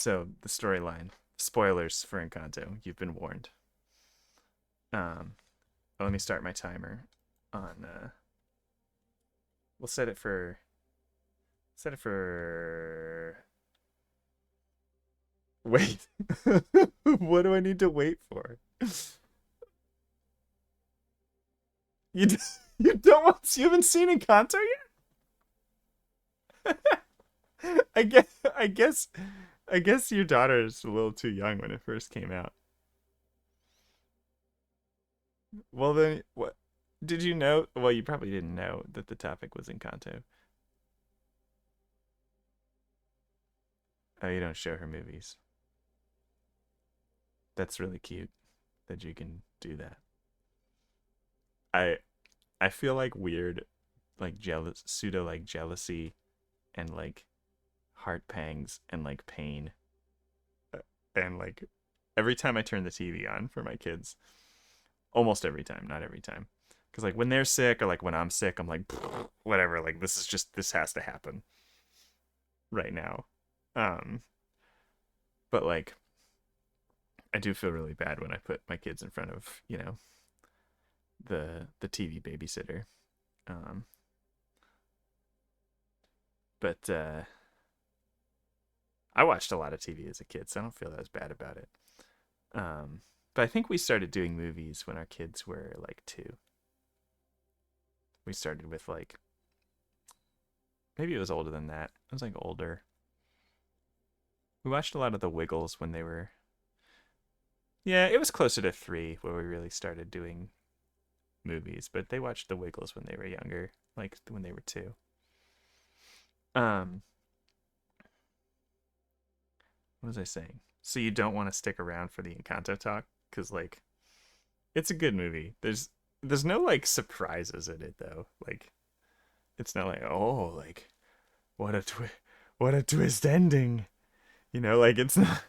So the storyline, spoilers for Encanto. You've been warned. Um, let me start my timer on. We'll set it for. Wait. What do I need to wait for? You you don't want you haven't seen Encanto yet? I guess your daughter's a little too young when it first came out. Well then what did you know? Well, you probably didn't know that the topic was Encanto. Oh, you don't show her movies. That's really cute that you can do that. I I feel like weird like jealous pseudo like jealousy and like heart pangs and like pain and like every time I turn the TV on for my kids, almost every time, not every time. Cuz like when they're sick or like when I'm sick, I'm like whatever, like this has to happen right now. Um but like I do feel really bad when I put my kids in front of, the TV babysitter. Um but I watched a lot of TV as a kid, so I don't feel as bad about it. Um, but I think we started doing movies when our kids were like 2. We started with like maybe it was older than that. It was like older. We watched a lot of the Wiggles when they were yeah, it was closer to 3 where we really started doing movies, but they watched the Wiggles when they were younger, like when they were 2. Um, what was I saying? So you don't want to stick around for the Encanto talk because like it's a good movie. There's no like surprises in it though. Like it's not like like what a what a twist ending. Like it's not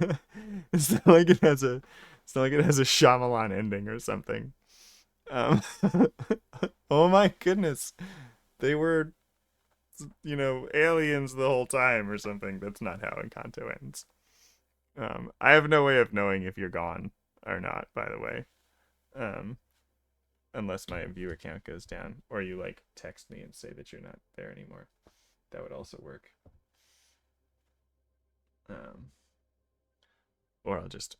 it's not like it has a Shyamalan ending or something. Um, oh my goodness, they were aliens the whole time or something. That's not how Encanto ends. I have no way of knowing if you're gone or not. By the way, um, unless my viewer count goes down or you like text me and say that you're not there anymore. That would also work. Um, or I'll just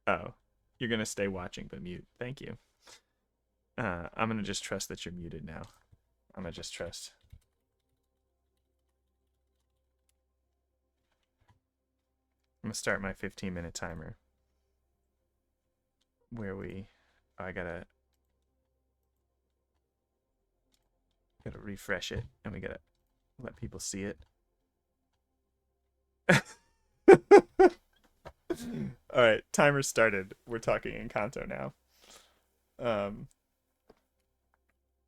oh, you're gonna stay watching but mute. Thank you. I'm gonna just trust that you're muted now. I'm gonna just trust. I'm gonna start my 15-minute timer where I gotta refresh it and we gotta let people see it. All right, timer started. We're talking Encanto now. Um,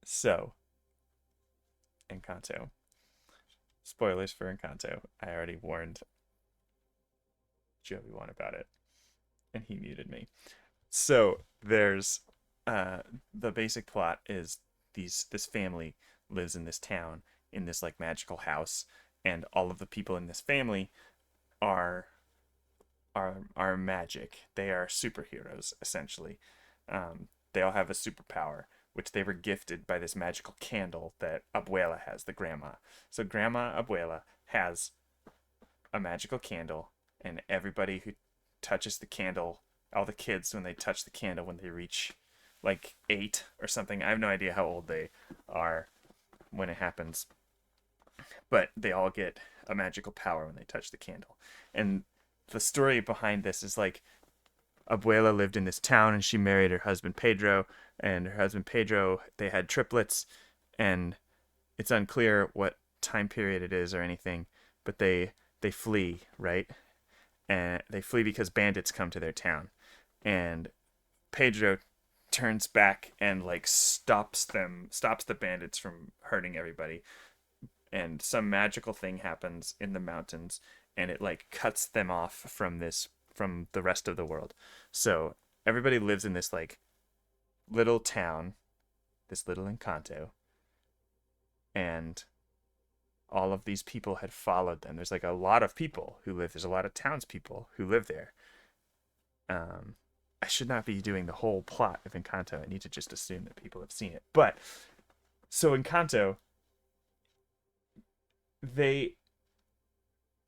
so Encanto. Spoilers for Encanto. I already warned Joey one about it, and he muted me. So there's the basic plot is this family lives in this town in this like magical house, and all of the people in this family are are magic. They are superheroes essentially. They all have a superpower, which they were gifted by this magical candle that Abuela has, the grandma. So Grandma Abuela has a magical candle, and everybody who touches the candle, all the kids when they touch the candle when they reach like 8 or something. I have no idea how old they are when it happens, but they all get a magical power when they touch the candle. And the story behind this is like Abuela lived in this town and she married her husband Pedro, and her husband Pedro, they had triplets, and it's unclear what time period it is or anything, but they flee, right? And they flee because bandits come to their town, and Pedro turns back and like stops the bandits from hurting everybody, and some magical thing happens in the mountains, and it like cuts them off from the rest of the world. So everybody lives in this like little town, this little Encanto, and all of these people had followed them. There's like a lot of people who live. There's a lot of townspeople who live there. Um, I should not be doing the whole plot of Encanto. I need to just assume that people have seen it. But so Encanto, they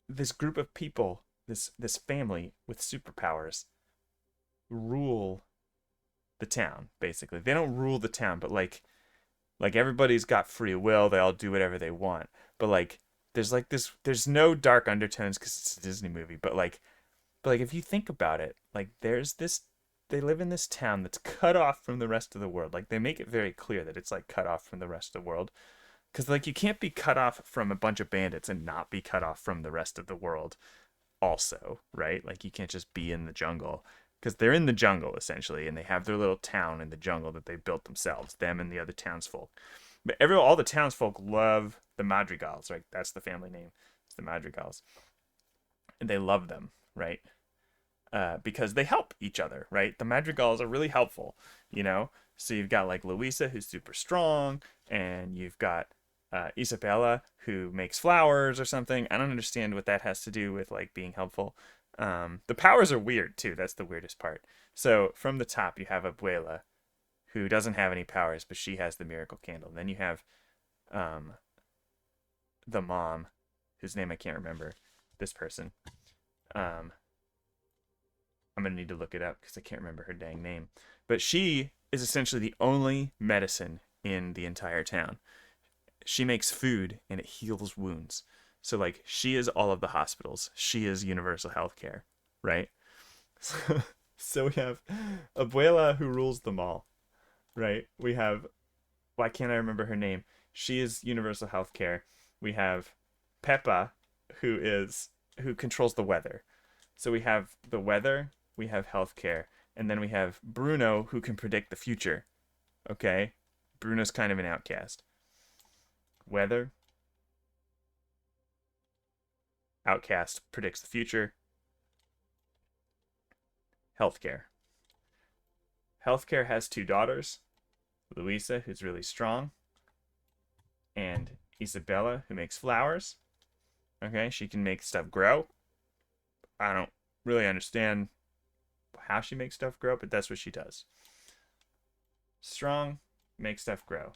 this group of people, this family with superpowers, rule the town. Basically, they don't rule the town, but like everybody's got free will. They all do whatever they want. But like this. There's no dark undertones because it's a Disney movie. But like if you think about it, like there's this. They live in this town that's cut off from the rest of the world. Like they make it very clear that it's like cut off from the rest of the world. Because like you can't be cut off from a bunch of bandits and not be cut off from the rest of the world also, right? Like you can't just be in the jungle because they're in the jungle essentially, and they have their little town in the jungle that they built themselves, them and the other townsfolk. But all the townsfolk love the Madrigals, right? That's the family name. It's the Madrigals, and they love them, right? Because they help each other, right? The Madrigals are really helpful, you know. So you've got like Luisa, who's super strong, and you've got Isabella, who makes flowers or something. I don't understand what that has to do with like being helpful. The powers are weird too. That's the weirdest part. So from the top, you have Abuela, who doesn't have any powers, but she has the miracle candle. And then you have um, the mom, whose name I can't remember. This person. Um, I'm gonna need to look it up because I can't remember her dang name. But she is essentially the only medicine in the entire town. She makes food and it heals wounds. So like she is all of the hospitals. She is universal healthcare, right? So we have Abuela who rules them all, right? We have why can't I remember her name? She is universal healthcare. We have Peppa who controls the weather. So we have the weather, we have healthcare, and then we have Bruno who can predict the future. Okay? Bruno's kind of an outcast. Weather, outcast predicts the future. Healthcare. Healthcare has two daughters, Luisa, who's really strong, and Isabella, who makes flowers. Okay, she can make stuff grow. I don't really understand how she makes stuff grow, but that's what she does. Strong, makes stuff grow.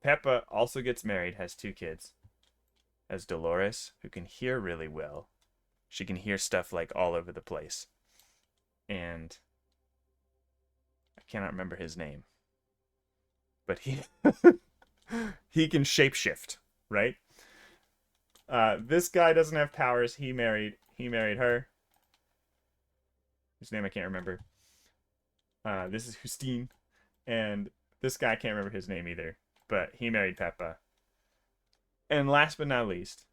Peppa also gets married, has two kids. Has Dolores, who can hear really well. She can hear stuff like all over the place. And I cannot remember his name. But he he can shapeshift, right? This guy doesn't have powers. He married her. Whose name I can't remember. This is Justine. And this guy I can't remember his name either. But he married Peppa. And last but not least,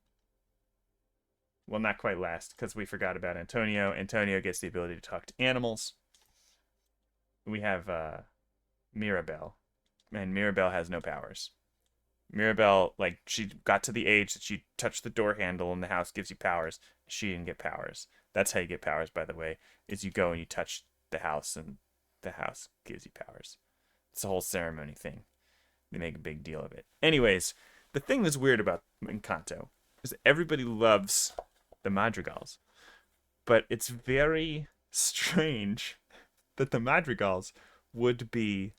well, not quite last, because we forgot about Antonio. Antonio gets the ability to talk to animals. We have Mirabelle, and Mirabelle has no powers. Mirabelle, like, she got to the age that she touched the door handle and the house gives you powers. She didn't get powers. That's how you get powers, by the way, is you go and you touch the house and the house gives you powers. It's a whole ceremony thing. They make a big deal of it. Anyways, the thing that's weird about Encanto is that everybody loves the Madrigals, but it's very strange that the Madrigals would be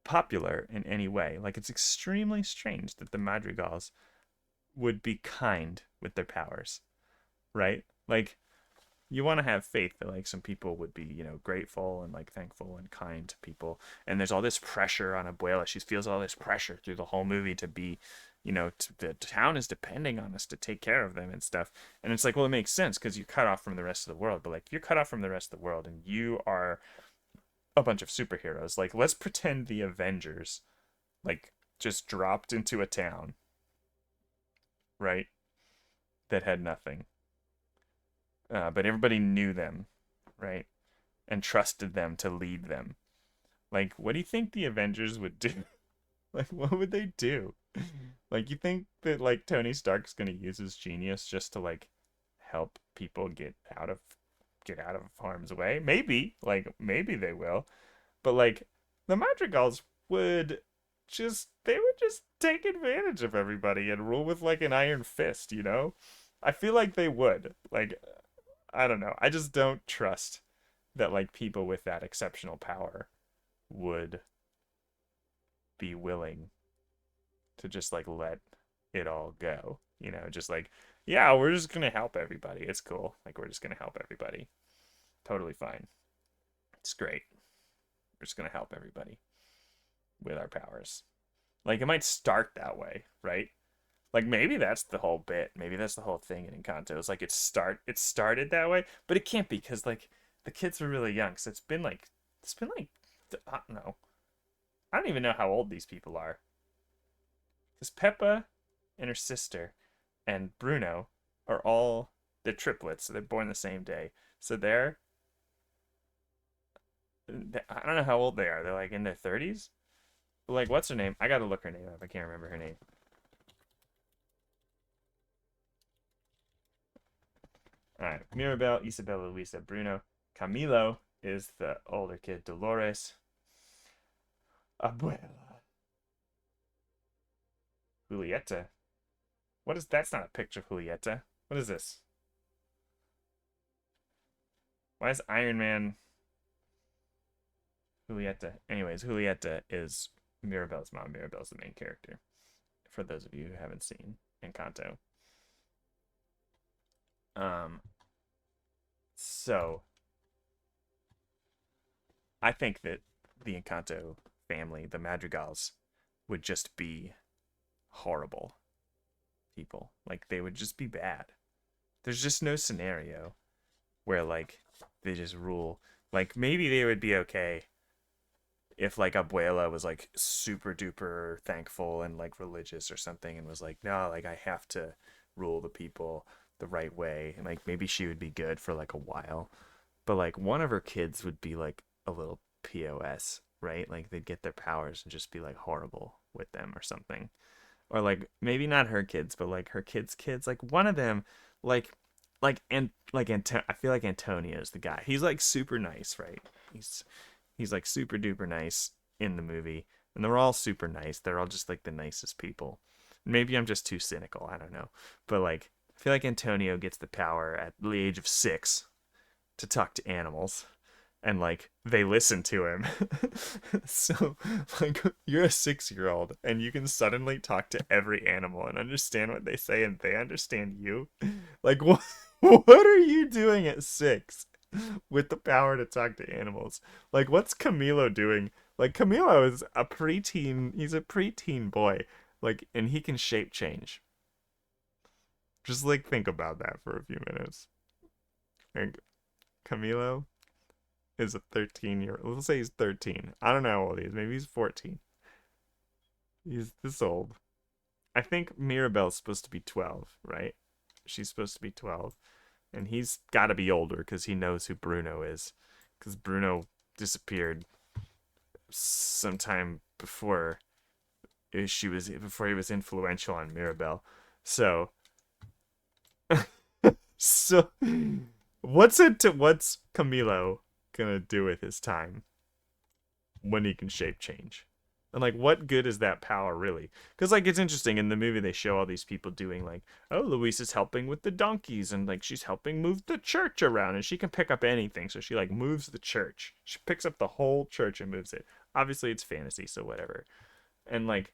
popular in any way. Like, it's extremely strange that the Madrigals would be kind with their powers, right? Like, you want to have faith that like some people would be, grateful and like thankful and kind to people. And there's all this pressure on Abuela. She feels all this pressure through the whole movie to be, the town is depending on us to take care of them and stuff. And it's like, well, it makes sense because you're cut off from the rest of the world. But like, you're cut off from the rest of the world and you are a bunch of superheroes. Like, let's pretend the Avengers like just dropped into a town, right? That had nothing. But everybody knew them, right? And trusted them to lead them. Like, what do you think the Avengers would do? Like, what would they do? Like, you think that like Tony Stark's gonna use his genius just to like help people get out of harm's way? Maybe, like, maybe they will. But like, the Madrigals would. they would just take advantage of everybody and rule with like an iron fist, you know? I feel like they would. Like, I don't know. I just don't trust that like people with that exceptional power would be willing to just like let it all go. You know, just like, yeah, we're just gonna help everybody. It's cool. Like we're just gonna help everybody. Totally fine. It's great. We're just gonna help everybody with our powers. Like it might start that way, right? Like maybe that's the whole bit. Maybe that's the whole thing in Encanto. It's like it started that way, but it can't be because like the kids were really young. So it's been like I don't know. I don't even know how old these people are. Because Peppa and her sister and Bruno are all they're triplets, so they're born the same day. So I don't know how old they are. They're like in their 30s. Like what's her name? I gotta look her name up. I can't remember her name. All right, Mirabel, Isabella, Luisa, Bruno, Camilo is the older kid. Dolores, Abuela, Julieta. What is that's not a picture of Julieta. What is this? Why is Iron Man Julieta? Anyways, Julieta is Mirabel's mom. Mirabel's the main character. For those of you who haven't seen Encanto. Um, so I think that the Encanto family, the Madrigals, would just be horrible people. Like they would just be bad. There's just no scenario where like they just rule. Like maybe they would be okay if like Abuela was like super duper thankful and like religious or something and was like, no, like I have to rule the people the right way. And like maybe she would be good for like a while. But like one of her kids would be like a little POS, right? Like they'd get their powers and just be like horrible with them or something. Or like maybe not her kids, but like her kids. Like one of them, like I feel like Antonio's the guy. He's like super nice, right? He's like super duper nice in the movie, and they're all super nice. They're all just like the nicest people. Maybe I'm just too cynical. I don't know, but like I feel like Antonio gets the power at the age of 6 to talk to animals and like they listen to him. So like you're a 6-year-old and you can suddenly talk to every animal and understand what they say and they understand you. Like what are you doing at 6 with the power to talk to animals? Like what's Camilo doing? Like Camilo is a preteen, he's a preteen boy. Like and he can shape change. Just like think about that for a few minutes. Like Camilo is a 13-year. Let's say he's 13. I don't know how old he is. Maybe he's 14. He's this old. I think Mirabel's supposed to be 12, right? She's supposed to be 12. And he's got to be older because he knows who Bruno is. Because Bruno disappeared sometime before he was influential on Mirabel. So so what's Camilo gonna do with his time when he can shape change? And like what good is that power really? Because like it's interesting in the movie they show all these people doing like, oh, Luis is helping with the donkeys and like she's helping move the church around and she can pick up anything. So she like moves the church. She picks up the whole church and moves it. Obviously it's fantasy, so whatever. And like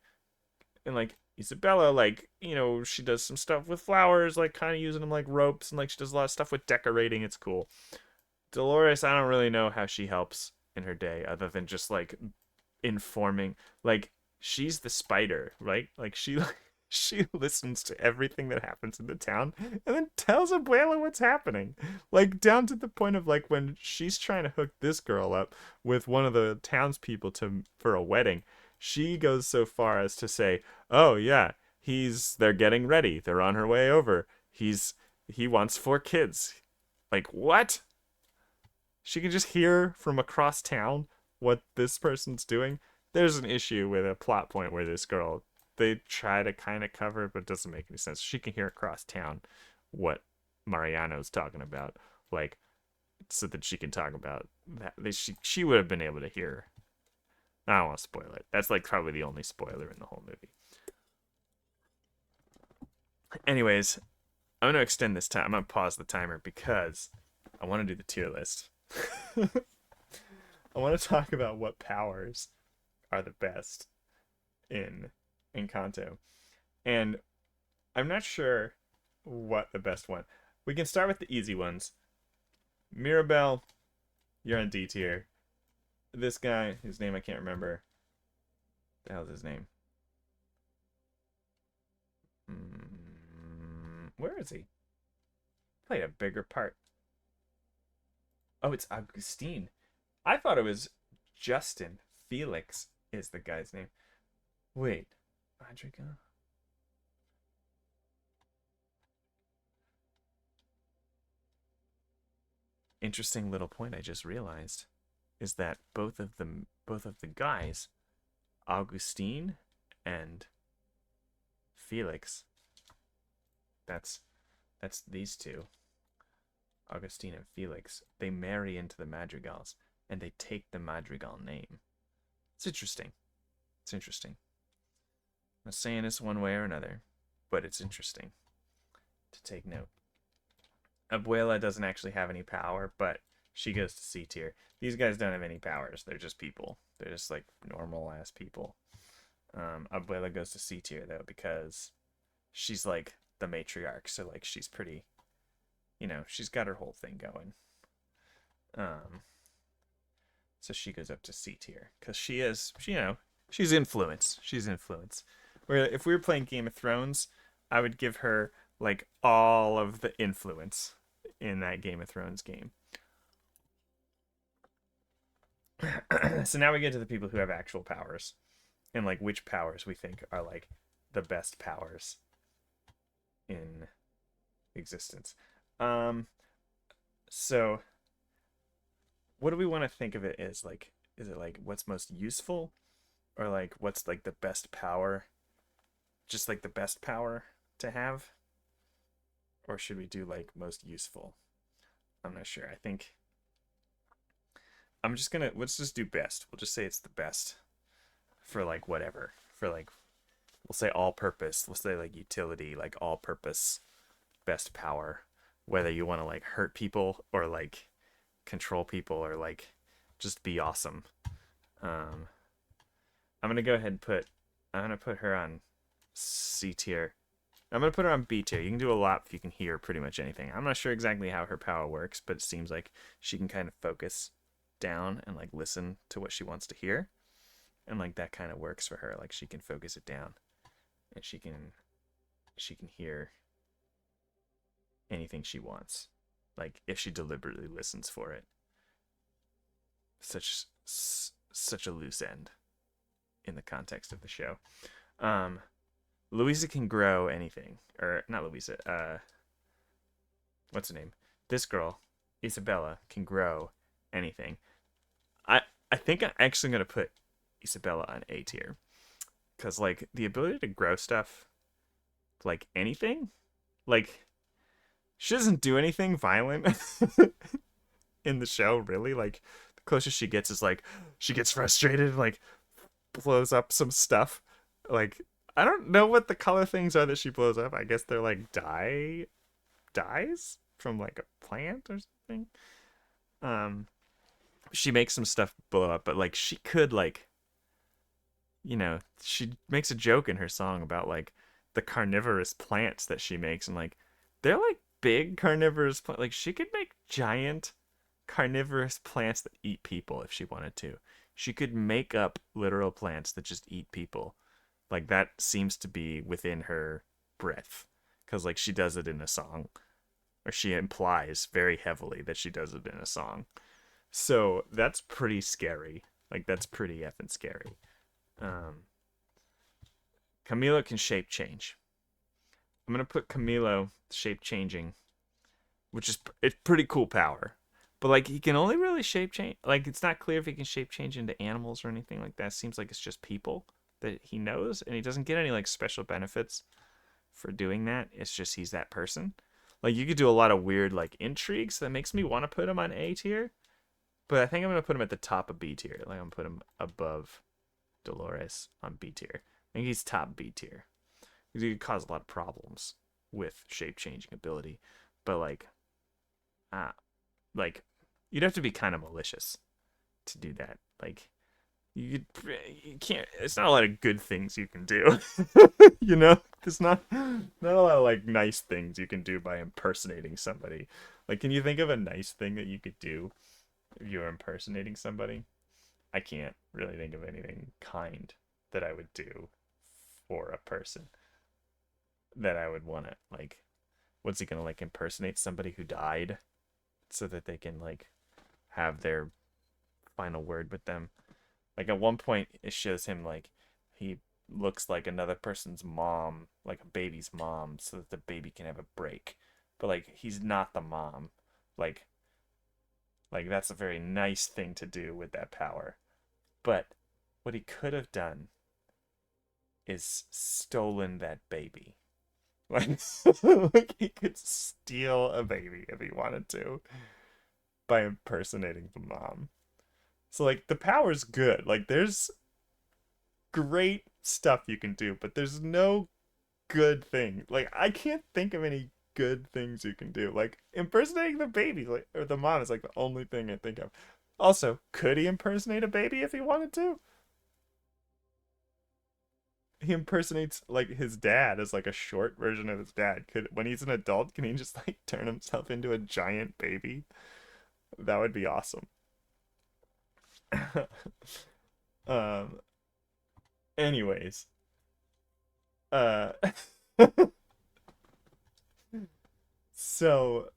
Isabella, like, you know, she does some stuff with flowers, like kind of using them like ropes, and like she does a lot of stuff with decorating. It's cool. Dolores, I don't really know how she helps in her day other than just like informing, like she's the spider, right? Like she she listens to everything that happens in the town and then tells Abuela what's happening. Like down to the point of like when she's trying to hook this girl up with one of the townspeople to for a wedding, she goes so far as to say, "Oh yeah, they're getting ready. They're on her way over. He wants 4 kids." Like what? She can just hear from across town what this person's doing. There's an issue with a plot point where this girl they try to kind of cover it, but it doesn't make any sense. She can hear across town what Mariano's talking about, like so that she can talk about that. She would have been able to hear I don't want to spoil it. That's like probably the only spoiler in the whole movie. Anyways, I'm gonna extend this time. I'm gonna pause the timer because I want to do the tier list. I want to talk about what powers are the best in Encanto, and I'm not sure what the best one. We can start with the easy ones. Mirabelle, you're on D tier. This guy, whose name I can't remember. The hell's his name? Where is he? Played a bigger part. Oh, it's Augustine. I thought it was Justin. Felix is the guy's name. Wait, Madrigal. Interesting little point I just realized is that both of the guys, Augustine and Felix, that's that's these two, Augustine and Felix, they marry into the Madrigals and they take the Madrigal name. It's interesting. It's interesting. I'm not saying it's one way or another, but it's interesting to take note. Abuela doesn't actually have any power, but she goes to C tier. These guys don't have any powers. They're just people. They're just like normal ass people. Abuela goes to C tier though because she's like the matriarch, so like she's pretty, she's got her whole thing going. Um, so she goes up to C tier because she's influence. She's influence. Where if we were playing Game of Thrones, I would give her like all of the influence in that Game of Thrones game. So now we get to the people who have actual powers and like which powers we think are like the best powers in existence. Um so what do we want to think of it as? Like, is it like what's most useful or like what's like the best power? Just like the best power to have? Or should we do like most useful? I'm not sure. I think I'm just gonna let's just do best. We'll just say it's the best for like whatever. For like we'll say all purpose. We'll say like utility, like all purpose best power. Whether you want to like hurt people or like control people or like just be awesome. Um I'm gonna go ahead and I'm gonna put her on C tier. I'm gonna put her on B tier. You can do a lot if you can hear pretty much anything. I'm not sure exactly how her power works, but it seems like she can kind of focus down and like listen to what she wants to hear. And like that kind of works for her. Like she can focus it down and she can hear anything she wants. Like if she deliberately listens for it. Such a loose end in the context of the show. Louisa can grow anything. Or not Louisa, what's her name? This girl, Isabella, can grow anything. I I think I'm actually gonna put Isabella on A tier. Cause like the ability to grow stuff, like anything, like she doesn't do anything violent in the show, really. Like the closest she gets is like she gets frustrated, like blows up some stuff. Like I don't know what the color things are that she blows up. I guess they're like dyes from like a plant or something. Um, she makes some stuff blow up, but like she could like she makes a joke in her song about like the carnivorous plants that she makes, and like they're like big carnivorous plants. Like she could make giant carnivorous plants that eat people if she wanted to. She could make up literal plants that just eat people. Like that seems to be within her breath because like she does it in a song, or she implies very heavily that she does it in a song. So that's pretty scary. Like that's pretty effing scary. Um, Camilo can shape change. I'm gonna put Camilo shape changing, which is it's pretty cool power. But like he can only really shape change. Like it's not clear if he can shape change into animals or anything like that. It seems like it's just people that he knows, and he doesn't get any like special benefits for doing that. It's just he's that person. Like you could do a lot of weird like intrigues that makes me want to put him on A tier, but I think I'm gonna put him at the top of B tier. Like I'm gonna put him above Dolores on B tier. I think he's top B tier because he could cause a lot of problems with shape changing ability, but uh, like you'd have to be kind of malicious to do that. Like you can't. It's not a lot of good things you can do. You know, there's not a lot of like nice things you can do by impersonating somebody. Like, can you think of a nice thing that you could do if you were impersonating somebody? I can't really think of anything kind that I would do for a person that I would want to like. What's he gonna like impersonate somebody who died so that they can like have their final word with them? Like at one point, it shows him like he looks like another person's mom, like a baby's mom, so that the baby can have a break. But like he's not the mom. Like that's a very nice thing to do with that power. But what he could have done is stolen that baby. Like, like he could steal a baby if he wanted to by impersonating the mom. So like the power's good. Like there's great stuff you can do, but there's no good thing. Like I can't think of any good things you can do. Like impersonating the baby, like or the mom is like the only thing I think of. Also, could he impersonate a baby if he wanted to? He impersonates like his dad as like a short version of his dad. Could when he's an adult, can he just like turn himself into a giant baby? That would be awesome. um anyways, uh so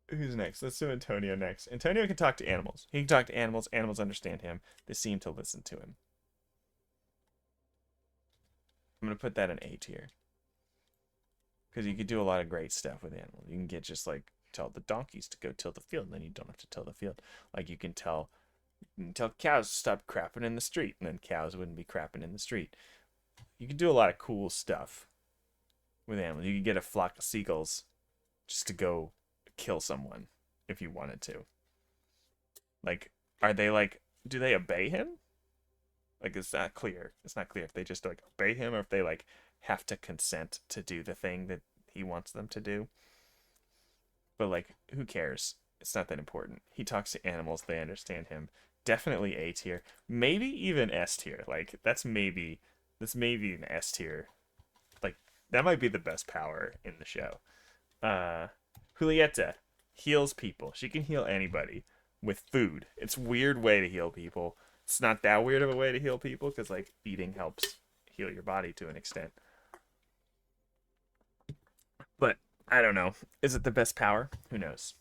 who's next? Let's do Antonio next. Antonio can talk to animals. He can talk to animals. Animals understand him. They seem to listen to him. I'm gonna put that in A tier because you could do a lot of great stuff with animals. You can get just like tell the donkeys to go till the field, and then you don't have to till the field. Like you can tell cows to stop crapping in the street, and then cows wouldn't be crapping in the street. You can do a lot of cool stuff with animals. You could get a flock of seagulls just to go kill someone if you wanted to. Like, are they like, do they obey him? Like, it's not clear. It's not clear if they just like obey him or if they like have to consent to do the thing that he wants them to do. But like, who cares? It's not that important. He talks to animals, they understand him. Definitely A tier. Maybe even S tier. Like, that's maybe an S tier. Like, that might be the best power in the show. Uh Julieta heals people. She can heal anybody with food. It's a weird way to heal people. It's not that weird of a way to heal people because like eating helps heal your body to an extent. But I don't know. Is it the best power? Who knows?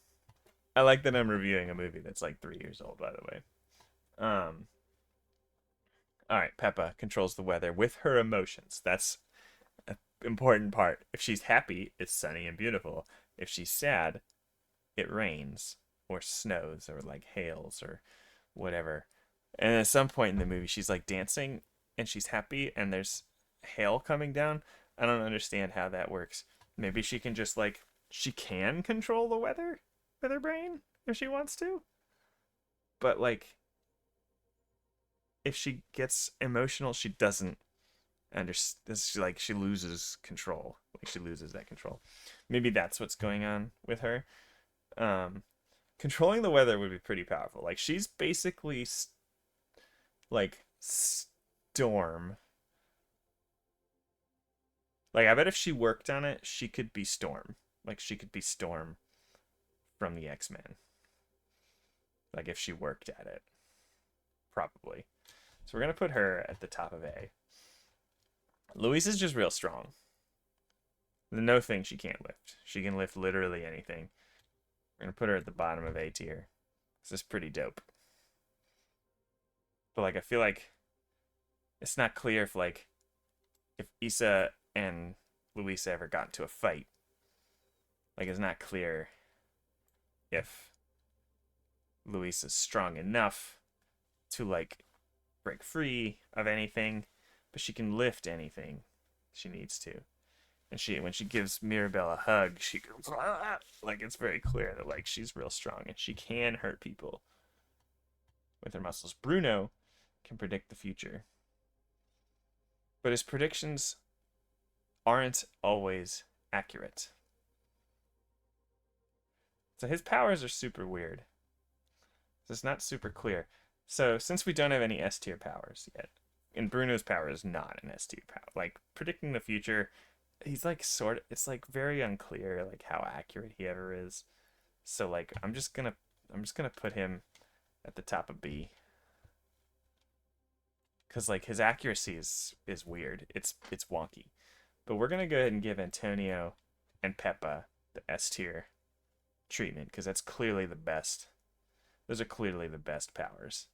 I like that I'm reviewing a movie that's like 3 years old, by the way. Um, all right, Peppa controls the weather with her emotions. That's an important part. If she's happy, it's sunny and beautiful. If she's sad, it rains or snows or like hails or whatever. And at some point in the movie, she's like dancing and she's happy and there's hail coming down. I don't understand how that works. Maybe she can just like, she can control the weather with her brain if she wants to. But like, if she gets emotional, she doesn't understand. Like, she loses control. Like, she loses that control. Maybe that's what's going on with her. Um, Controlling the weather would be pretty powerful. Like she's basically like Storm. Like I bet if she worked on it, she could be Storm. Like she could be Storm from the X-Men. Like if she worked at it, probably. So we're gonna put her at the top of A. Louise is just real strong. No thing she can't lift. She can lift literally anything. We're gonna put her at the bottom of A tier. This is pretty dope. But like I feel like it's not clear if Issa and Luisa ever got into a fight. Like it's not clear if Luisa's strong enough to like break free of anything, but she can lift anything she needs to. And when she gives Mirabelle a hug, she goes like it's very clear that like she's real strong and she can hurt people with her muscles. Bruno can predict the future, but his predictions aren't always accurate. So his powers are super weird. It's not super clear. So since we don't have any S tier powers yet, and Bruno's power is not an S tier power, like predicting the future, he's like sort of, it's like very unclear like how accurate he ever is. So like I'm just gonna put him at the top of B because like his accuracy is weird. It's wonky. But we're gonna go ahead and give Antonio and Peppa the S tier treatment because that's clearly the best. Those are clearly the best powers.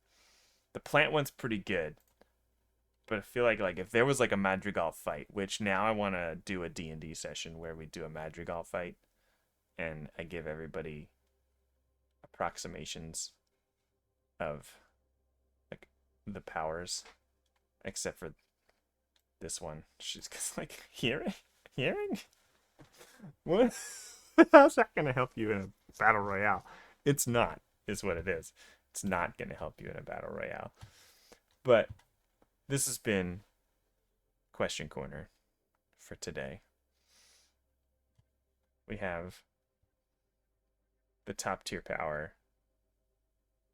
The plant one's pretty good, but I feel like if there was like a Madrigal fight, which now I want to do a D&D session where we do a Madrigal fight and I give everybody approximations of like the powers except for this one. She's just like hearing? What? How's that gonna help you in a battle royale? It's not, is what it is. It's not gonna help you in a battle royale. But this has been Question Corner for today. We have the top tier power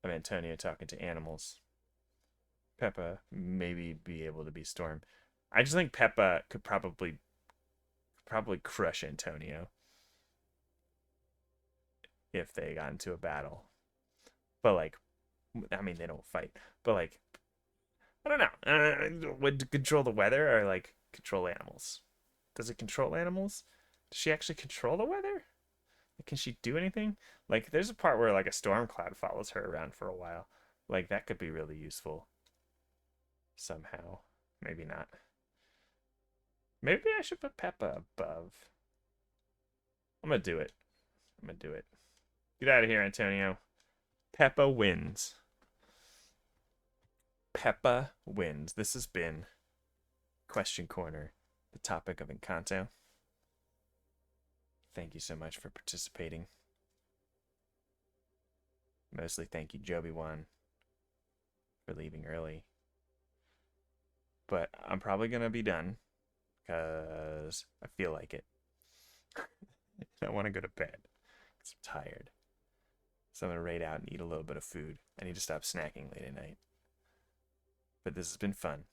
of Antonio talking to animals. Peppa maybe be able to be Storm. I just think Peppa could probably crush Antonio if they got into a battle. But like, I mean, they don't fight. But like, I don't know. Would control the weather or like control animals? Does it control animals? Does she actually control the weather? Can she do anything? Like, there's a part where like a storm cloud follows her around for a while. Like that could be really useful somehow. Maybe not. Maybe I should put Peppa above. I'm gonna do it. I'm gonna do it. Get out of here, Antonio. Peppa wins. Peppa wins. This has been Question Corner, the topic of Encanto. Thank you so much for participating. Mostly thank you, Joby One, for leaving early. But I'm probably going to be done because I feel like it. I want to go to bed because I'm tired. So I'm going to raid out and eat a little bit of food. I need to stop snacking late at night. But this has been fun.